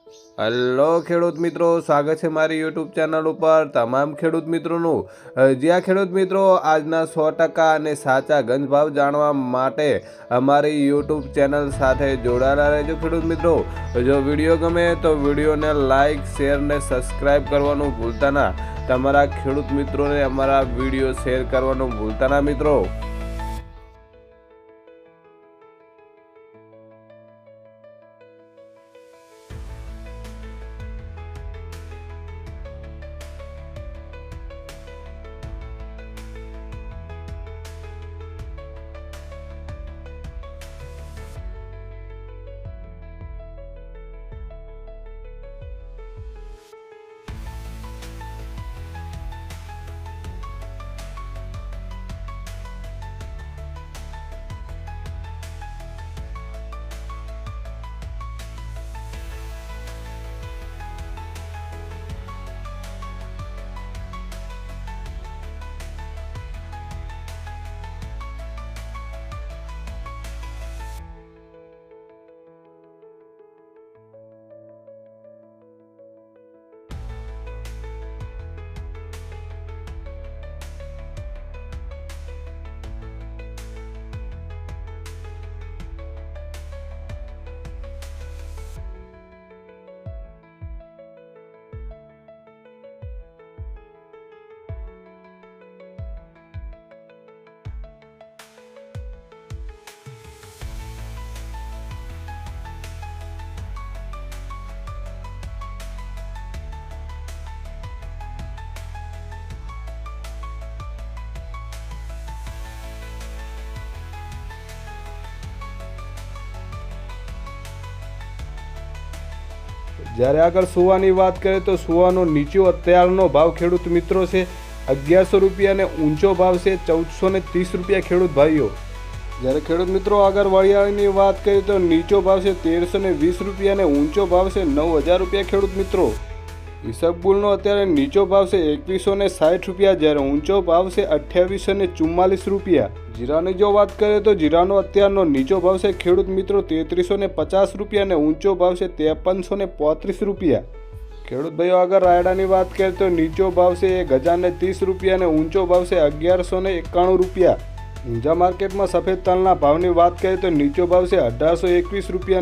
Hello ખેડૂત મિત્રો, સ્વાગત છે મારી યુટ્યુબ ચેનલ ઉપર તમામ ખેડૂત મિત્રોનું। જ્યાં ખેડૂત મિત્રો આજના 100% અને સાચા ગંજ ભાવ જાણવા માટે અમારી યુટ્યુબ ચેનલ સાથે જોડાયેલા રહેજો ખેડૂત મિત્રો। જો વિડીયો ગમે તો વિડીયોને લાઇક, શેર ને સબસ્ક્રાઈબ કરવાનું ભૂલતા ના। તમારા ખેડૂત મિત્રોને અમારા વિડીયો શેર કરવાનું ભૂલતા ના મિત્રો। જ્યારે આગળ સુવાની વાત કરીએ તો સુવાનો નીચો અત્યારનો ભાવ ખેડૂત મિત્રો છે 1100 રૂપિયા અને ઊંચો ભાવ છે 1430 રૂપિયા ખેડૂત ભાઈઓ। જ્યારે ખેડૂત મિત્રો આગળ વરિયાળીની વાત કરીએ તો નીચો ભાવ છે 1320 રૂપિયા અને ઊંચો ભાવ છે 9000 રૂપિયા ખેડૂત મિત્રો। ઈસબગુલનો અત્યારે નીચો ભાવ છે 2160 રૂપિયા, જ્યારે ઊંચો ભાવ છે 2844 રૂપિયા। જીરાની જો વાત કરીએ તો જીરાનો અત્યારનો નીચો ભાવ છે ખેડૂત મિત્રો 3350 રૂપિયા અને ઊંચો ભાવ છે 5335 રૂપિયા। ખેડૂત ભાઈઓ આગળ રાયડાની વાત કરીએ તો નીચો ભાવ છે 1030 રૂપિયા અને ઊંચો ભાવ છે 1191 રૂપિયા। ઊંઝા માર્કેટમાં સફેદ તલના ભાવની વાત કરીએ તો નીચો ભાવ છે 1821 રૂપિયા